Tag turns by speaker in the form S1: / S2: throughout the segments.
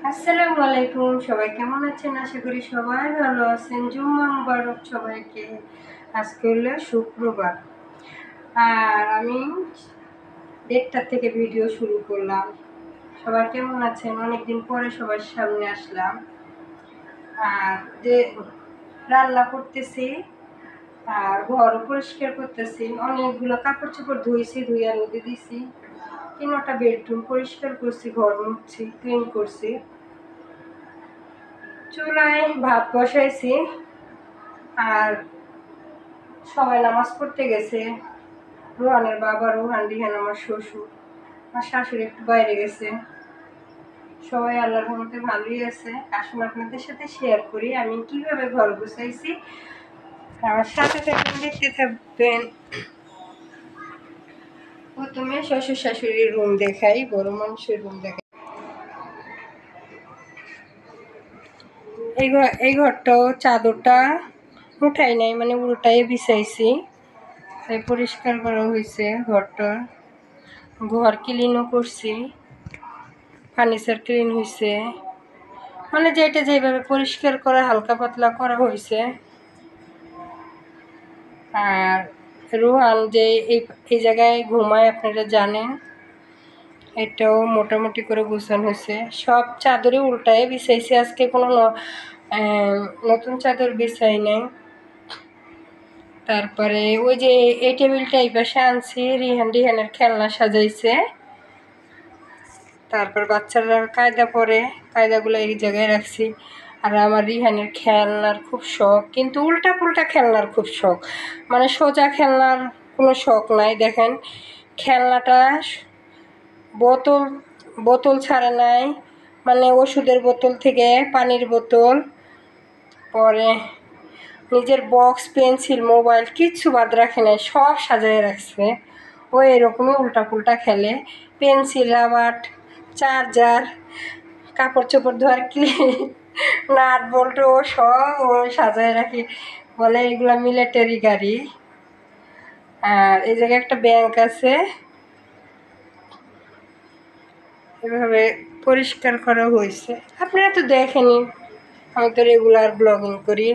S1: আসসালামু আলাইকুম, সবাই কেমন আছেন? আশা করি সবাই ভালো আছেন। জুম্মা মুবারক সবাইকে। আজকে হলো শুক্রবার, আর আমি 1:30 থেকে ভিডিও শুরু করলাম। সবাই কেমন আছেন? অনেকদিন পরে সবার সামনে আসলাম। আর যে রান্না করতেছি আর ঘরও পরিষ্কার করতেছি। অনেকগুলো কাপড় চোপড় ধুইছি, ধুইয়া রোদে দিছি। 3টা বেডরুম পরিষ্কার করছি, ঘর মুছছি, ক্লিন করছি। চুলায় ভাত বসাইছি, আর সবাই নামাজ পড়তে গেছে। রোহানের বাবা, রোহান, রিহান আমার শ্বশুর, আমার শাশুড়ি একটু বাইরে গেছে। সবাই আল্লাহর রহমতে ভালোই আছে। আসুন আপনাদের সাথে শেয়ার করি আমি কিভাবে ঘর গুছাইছি। আমার সাথে থেকে দেখতে থাকবেন। প্রথমে শ্বশুর শাশুড়ির রুম দেখাই, বড় মানুষের রুম দেখাই। এই ঘরটাও চাদরটা উঠাই নাই, মানে উল্টাই বিছাইছি, তাই পরিষ্কার করা হয়েছে। ঘর ক্লিনও করছি, ফার্নিচার ক্লিন হয়েছে, মানে যেটা যেভাবে পরিষ্কার করা হালকা পাতলা করা হয়েছে। আর রোহান যে এই জায়গায় ঘুমায় আপনারা জানেন, এটাও মোটামুটি করে গুছানো হয়েছে। সব চাদরে উল্টায় বিছাইছি, আজকে কোনো নতুন চাদর বিছাই নাই। তারপরে ওই যে এই টেবিলটা এই পাশে আনছি, রিহানের খেলনা সাজাইছে। তারপর বাচ্চারা কায়দা পরে, কায়দাগুলো এই জায়গায় রাখছি। আর আমার রিহানের খেলনার খুব শখ, কিন্তু উল্টা পুল্টা খেলনার খুব শখ, মানে সোজা খেলনার কোনো শখ নাই। দেখেন খেলনাটা বোতল বোতল ছাড়ে নাই, মানে ওষুধের বোতল থেকে পানির বোতল, পরে নিজের বক্স, পেন্সিল, মোবাইল কিচ্ছু বাদ রাখে নাই, সব সাজায় রাখছে। ও এরকমই উল্টা পুল্টা খেলে। পেন্সিল, রাবার, চার্জার, কাপড় চোপড় ধোয়ার ক্লিপ, নাট বল্ট, ও সব ও সাজায় রাখি, বলে এগুলা মিলিটারি গাড়ি। আর এই জায়গায় একটা ব্যাংক আছে, এভাবে পরিষ্কার করা হয়েছে। আপনারা তো দেখেনি, আমি তো রেগুলার ব্লগিং করি।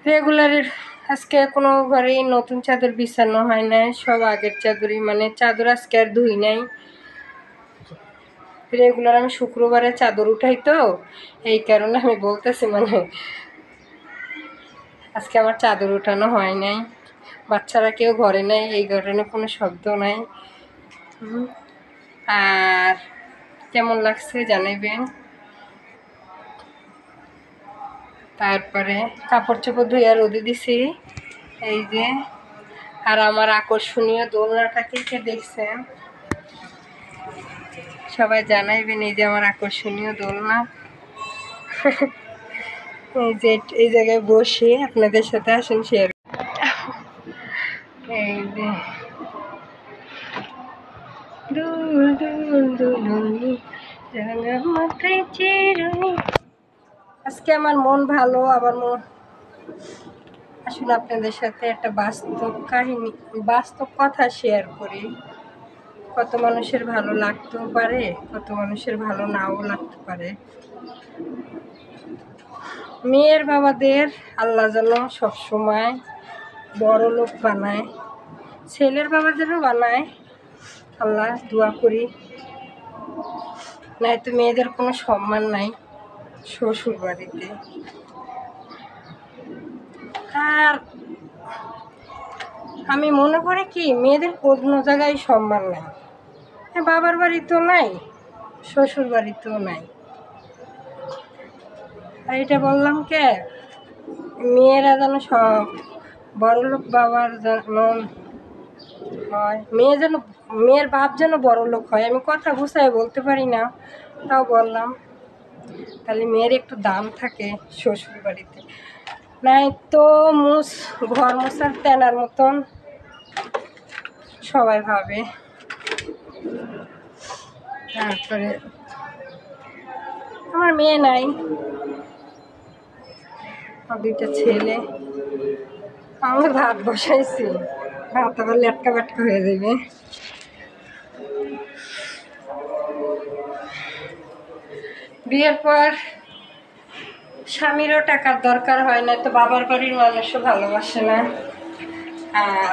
S1: রেগুলারের আজকে কোনো ঘরেই নতুন চাদর বিছানো হয় নাই, সব আগের চাদরই, মানে চাদর আজকে আর ধুই নাই। রেগুলার আমি শুক্রবারে চাদর উঠাই, তো এই কারণে আমি বলতেছি, মানে আজকে আমার চাদর উঠানো হয় নাই। বাচ্চারা কেউ ঘরে নেই, এই কারণে কোনো শব্দ নাই। আর কেমন লাগছে জানাবেন। তারপরে কাপড় চোপড় ধুইয়া রোদে দিছি, এই যে। আর আমার আকর্ষণীয় দোলনাটাকে কে দেখছেন সবাই জানাইবেন। এই যে আমার আকর্ষণীয় দোলনা, এই যে এই জায়গায় বসে আপনাদের সাথে আসেন শেয়ার। এই যে দুল দুল দুলুনি রাঙা মাথায় চিরুনি। আজকে আমার মন ভালো, আবার মন, আসলে আপনাদের সাথে একটা বাস্তব কাহিনী, বাস্তব কথা শেয়ার করি। কত মানুষের ভালো লাগতেও পারে, কত মানুষের ভালো নাও লাগতে পারে। মেয়ের বাবাদের আল্লাহ যেন সবসময় বড় লোক বানায়, ছেলের বাবাদেরও বানায়, আল্লাহ দোয়া করি। নাই তো মেয়েদের কোনো সম্মান নাই শ্বশুর বাড়িতে। আর আমি মনে করি কি, মেয়েদের কোনো জায়গায় সম্মান নাই, বাবার বাড়িতেও নাই, শ্বশুর বাড়িতেও নাই। আর এটা বললাম কে, মেয়েরা যেন সব বড়লোক বাবার যেমন হয়, মেয়ের বাপ যেন বড়লোক হয়। আমি কথা গুছায় বলতে পারি না, তাও বললাম, তাহলে মেয়ের একটু দাম থাকে শ্বশুর বাড়িতে। নাই তো ঘর মোছার তেনার মতন সবাই ভাবে। তারপরে আমার মেয়ে নাই, আমার 2টা ছেলে। আমি ভাত বসাইছি, ভাত আবার লেটকা বেটকা হয়ে যাবে। বিয়ের পর স্বামীরও টাকার দরকার হয় না, তো বাবার বাড়ির মানুষও ভালোবাসে না। আর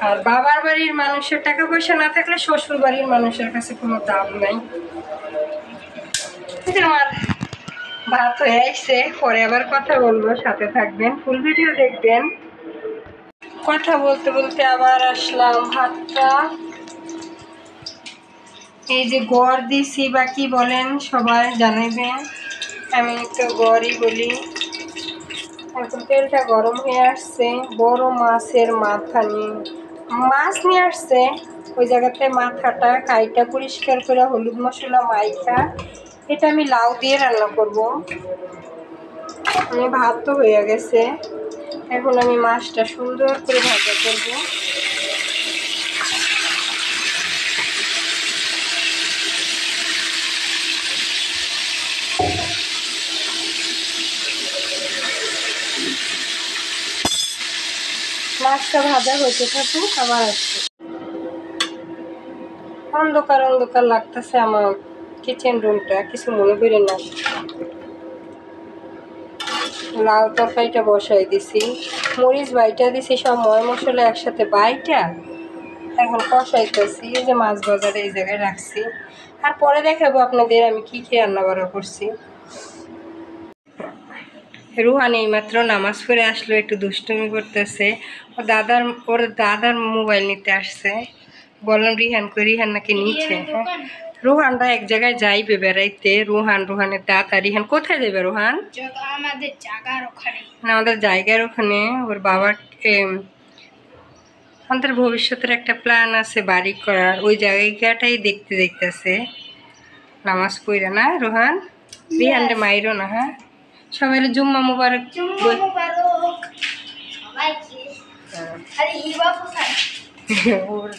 S1: আর বাবার বাড়ির মানুষের টাকা পয়সা না থাকলে শ্বশুর বাড়ির মানুষের কাছে কোনো দাম নাই। আমার ভাত হয়ে আসছে, পরে আবার কথা বলবো, সাথে থাকবেন, ফুল ভিডিও দেখবেন। কথা বলতে বলতে আবার আসলাম ভাতটা, এই যে গড় দিছি বা কি বলেন সবাই জানাইবেন, আমি তো গড়ই বলি। এখন তেলটা গরম হয়ে আসছে, বড় মাছের মাথা নিয়ে মাছ নিয়ে আসছে, ওই জায়গাতে মাথাটা কাইটা পরিষ্কার করে হলুদ মশলা মাইখা এটা আমি লাউ দিয়ে রান্না করব। আমি ভাত তো হয়ে গেছে, এখন আমি মাছটা সুন্দর করে ভাজা করব। মাছটা ভাজা হতে থাকুক, আবার আসছে। অন্ধকার অন্ধকার লাগতেছে আমার কিচেন রুমটা, কিছু মনে করেন না। লাউ তরকারিটা বসাই দিছি, মরিচ বাইটা দিছি, সব ময় মশলা একসাথে বাইটা এখন কষাইতেছি। এই যে মাছ বাজারে এই জায়গায় রাখছি, আর পরে দেখাবো আপনাদের আমি কি কি রান্না বান্না করছি। রুহান এইমাত্র নামাজ পড়ে আসলো, একটু দুষ্টুমি করতেছে। ওর দাদার মোবাইল নিতে আসছে। বললাম রিহান নাকি নিচে। হ্যাঁ, রুহানরা এক জায়গায় যাইবে বেড়াইতে, রুহানের দাদা। রিহান কোথায় যাবে? রুহান আমাদের জায়গার ওখানে ওর বাবার আমাদের ভবিষ্যতের একটা প্ল্যান আছে বাড়ি করার, ওই জায়গাটাই দেখতে দেখতেছে। নামাজ পড়ে না রুহান, রিহানরে মাইরো না। হ্যাঁ, সবাই জুম্মা মুবারক। ওর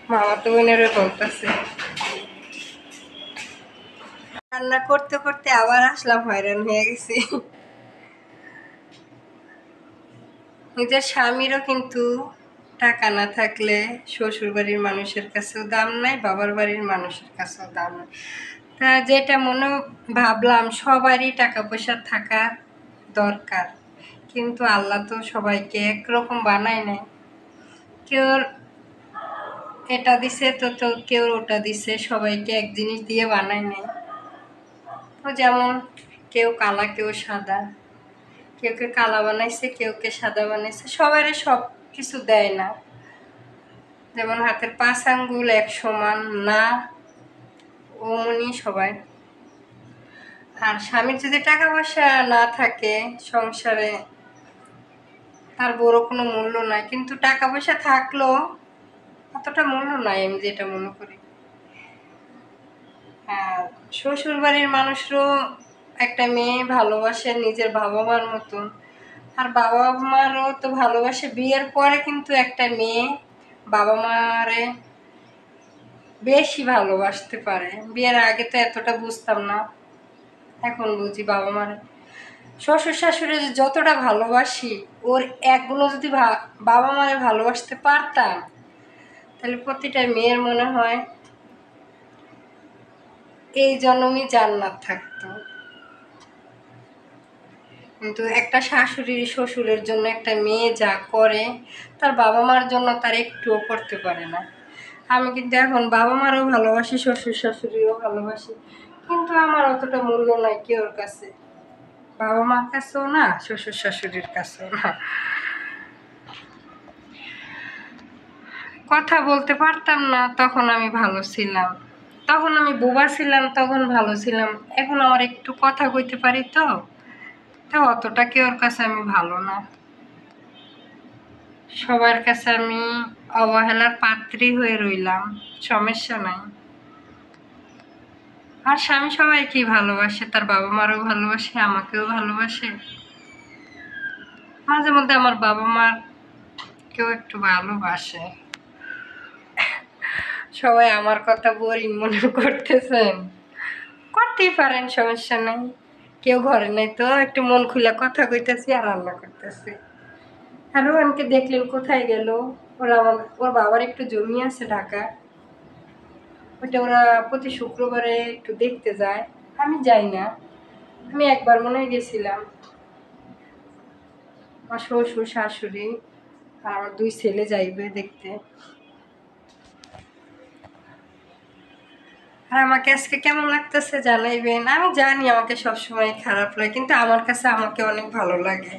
S1: মামা তো বোনেরও বলতেছে। রান্না করতে করতে আবার আসলাম, হয়রান হয়ে গেছি। নিজের স্বামীরও কিন্তু টাকা না থাকলে শ্বশুর বাড়ির মানুষের কাছেও দাম নাই, বাবার বাড়ির মানুষের কাছেও দাম নাই। তা যেটা মনে ভাবলাম, সবারই টাকা পয়সা থাকা দরকার, কিন্তু আল্লাহ তো সবাইকে একরকম বানায় নাই। কেউ এটা দিছে তো কেউ ওটা দিছে, সবাইকে এক জিনিস দিয়ে বানায় নাই। তো যেমন কেউ কালা কেউ সাদা, কেউ কালা বানাইছে, কেউ সাদা বানাইছে, সবারই সব কিছু দেয় না। যেমন হাতের 5 আঙ্গুল এক সমান না, অমনি সবাই। আর স্বামীর যদি টাকা পয়সা না থাকে সংসারে, তার বড় কোনো মূল্য নাই, কিন্তু টাকা পয়সা থাকলেও অতটা মূল্য নাই, আমি যেটা মনে করি। আর শ্বশুর বাড়ির মানুষরাও একটা মেয়ে ভালোবাসে নিজের বাবা মার মতন, আর বাবা মারও তো ভালোবাসে। বিয়ের পরে কিন্তু একটা মেয়ে বাবা মারে বেশি ভালোবাসতে পারে, বিয়ের আগে তো এতটা বুঝতাম না, এখন বুঝি। বাবা মারে শ্বশুর শাশুড়ি যতটা ভালোবাসি, ওর একগুলো যদি বাবা মারে ভালোবাসতে পারতাম, তাহলে প্রতিটা মেয়ের মনে হয় এই জন্মই জান্নাত থাকতো। কিন্তু একটা শাশুড়ি শ্বশুরের জন্য একটা মেয়ে যা করে, তার বাবা মার জন্য তার একটুও করতে পারে না। আমি কিন্তু এখন বাবা মারও ভালোবাসি, শ্বশুর শাশুড়িও ভালোবাসি, কিন্তু আমার অতটা মূল্য নাই কেউর কাছে, বাবা মার কাছেও না, শ্বশুর শাশুড়ির কাছেও না। কথা বলতে পারতাম না তখন আমি ভালো ছিলাম, তখন আমি বোবা ছিলাম, তখন ভালো ছিলাম। এখন আমার একটু কথা কইতে পারি, তো অতটা কেউর কাছে আমি ভালো না, সবার কাছে আমি অবহেলার পাত্রী হয়ে রইলাম। সমস্যা নাই। আর স্বামী সবাইকেই ভালোবাসে, তার বাবা মারও ভালোবাসে, আমাকেও ভালোবাসে। মাঝে মধ্যে আমার বাবা মার কেউ একটু ভালোবাসে। সবাই আমার কথা বোরিং মনে করতেছেন, করতেই পারেন, সমস্যা নাই। কেউ ঘরে নাই তো একটু মন খুলে কথা কইতেছি আর রান্না করতেছি। আর রোহানকে দেখলেন কোথায় গেল? ওর বাবার একটু জমি আছে ঢাকা, ওটা ওরা প্রতি শুক্রবারে একটু দেখতে যায়। আমি যাই না, আমি একবার মনে হয় গেছিলাম। আমার শ্বশুর শাশুড়ি আর আমার 2 ছেলে যাইবে দেখতে। আর আমাকে আজকে কেমন লাগতেছে জানাইবেন। আমি জানি আমাকে সবসময় খারাপ লাগে, কিন্তু আমার কাছে আমাকে অনেক ভালো লাগে।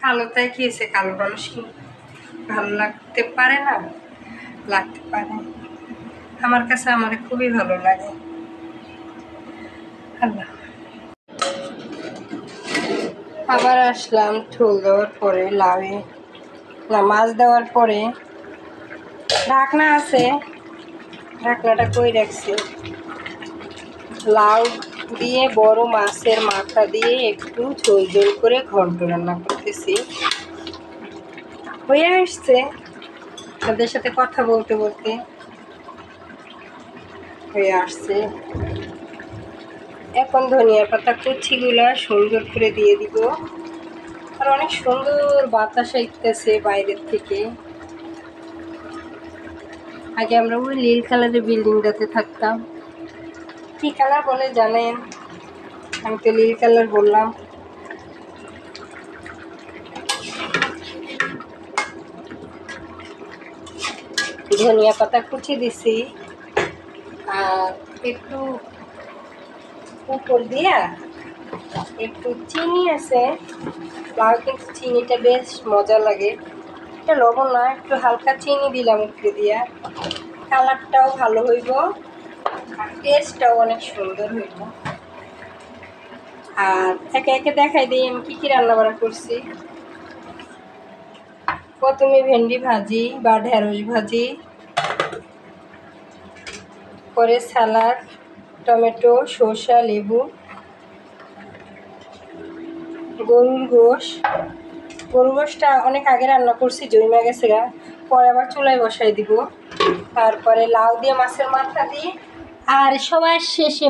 S1: কালোটাই কি হয়েছে, কালো মানুষ কি ভালো লাগতে পারে না? লাগতে পারে। আমার কাছে আমার খুবই ভালো লাগে। আল্লাহ। আবার আসলাম ঝোল দেওয়ার পরে, লাউয়ে না মাছ দেওয়ার পরে ঢাকনা আছে, ঢাকনাটা কই রাখছি। লাউ দিয়ে বড় মাছের মাথা দিয়ে একটু ঝোল ঝোল করে ঘন্ট রান্না করতেছি। হয়ে আসছে তাদের সাথে কথা বলতে বলতে হয়ে আসছে। এখন ধনিয়া পাতা কুচিগুলা সুন্দর করে দিয়ে দিব। আর অনেক সুন্দর বাতাস আইতেছে বাইরের থেকে। আগে আমরা ওই নীল কালারের বিল্ডিংটাতে থাকতাম। কি কালার বলে জানেন? আমি তো নীল কালার বললাম। ধনিয়া পাতা কুচি দিছি আর একটু উপর দিয়া একটু চিনি আছে। লাউ কিন্তু চিনিটা বেশ মজা লাগে। এটা লবণ না, একটু হালকা চিনি দিলাম উপরে দিয়া। কালারটাও ভালো হইব আর টেস্টটাও অনেক সুন্দর হইব। আর একে একে দেখাই দিই আমি কী কী রান্নাবাড়া করছি। প্রথমে ভেন্ডি ভাজি বা ঢেঁড়স ভাজি, পরে সালাড, টমেটো, শসা, লেবু, গরুর গোশটা অনেক আগে রান্না করছি, জমে গেছে গা, পরে আবার চুলায় বসাই দিব। তারপরে লাউ দিয়ে মাছের মাথা দিয়ে, আর সবার শেষে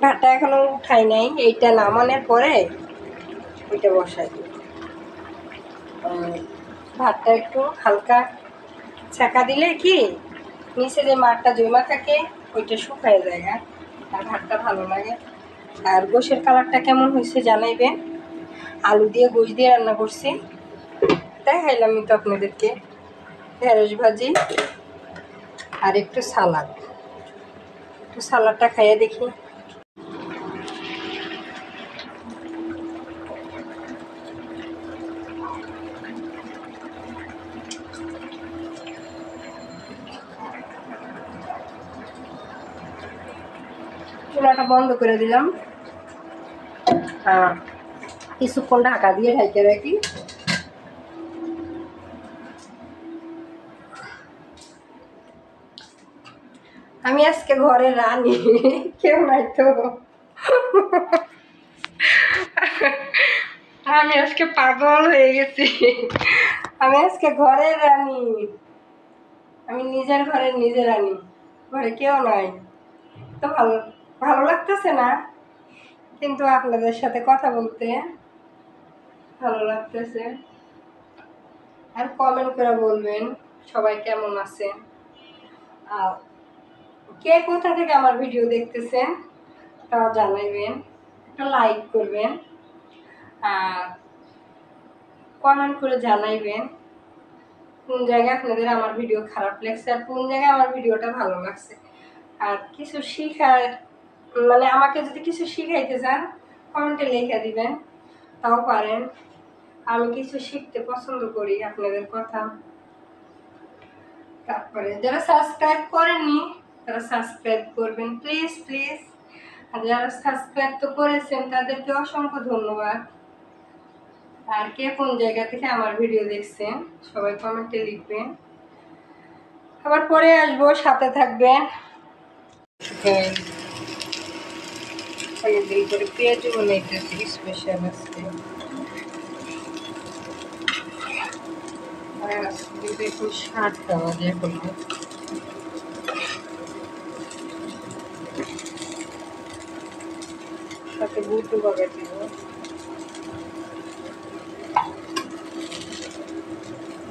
S1: ভাতটা এখনো উঠাই নাই, এইটা নামানোর পরে ওইটা বসাই দিব। ভাতটা একটু হালকা ছাঁকা দিলে কি নিচে যে মাঠটা জমা থাকে ওইটা শুকায় যায় আর ভাতটা ভালো লাগে। আর গোশের কালারটা কেমন হয়েছে জানাইবেন। আলু দিয়ে গোশ দিয়ে রান্না করছি, দেখাইলাম তো আপনাদেরকে। ঢেঁড়স ভাজি আর একটু সালাডটা খাইয়ে দেখি। চুলাটা বন্ধ করে দিলাম, কিছুক্ষণ ঢাকা দিয়ে ঢাইতে রাখি। আমি আজকে ঘরে রানী, কেউ নাই তো। আমি আজকে পাগল হয়ে গেছি। আমি আজকে ঘরের রানী, আমি নিজের ঘরের নিজে রানী, ঘরে কেউ নাই তো। ভালো ভালো লাগতেছে না, কিন্তু আপনাদের সাথে কথা বলতে ভালো লাগতেছে। আর কমেন্ট করে বলবেন সবাই কেমন আছেন, আর কে কোথা থেকে আমার ভিডিও দেখতেছেন তাও জানাইবেন, একটা লাইক করবেন আর কমেন্ট করে জানাইবেন কোন জায়গায় আপনাদের আমার ভিডিও খারাপ লাগছে আর কোন জায়গায় আমার ভিডিওটা ভালো লাগছে। আর কিছু শিখার মানে আমাকে যদি কিছু শিখাইতে চান কমেন্টে লিখে দিবেন, তাও পারেন। আমি কিছু শিখতে পছন্দ করি আপনাদের কথা। তারপরে যারা সাবস্ক্রাইব করেননি তারা সাবস্ক্রাইব করবেন প্লিজ প্লিজ। আর যারা সাবস্ক্রাইব তো করেছেন তাদেরকে অসংখ্য ধন্যবাদ। আর কে কোন জায়গা থেকে আমার ভিডিও দেখছেন সবাই কমেন্টে লিখবেন। আবার পরে আসবো, সাথে থাকবেন। অনেকদিন করে পেঁয়াজও বানাইতেছি স্পেশাল আজকে। একটু স্বাদ খাওয়া যায় করবো। সাথে বুটু বাগার দিব,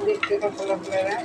S1: দেখতে থাকুন আপনারা।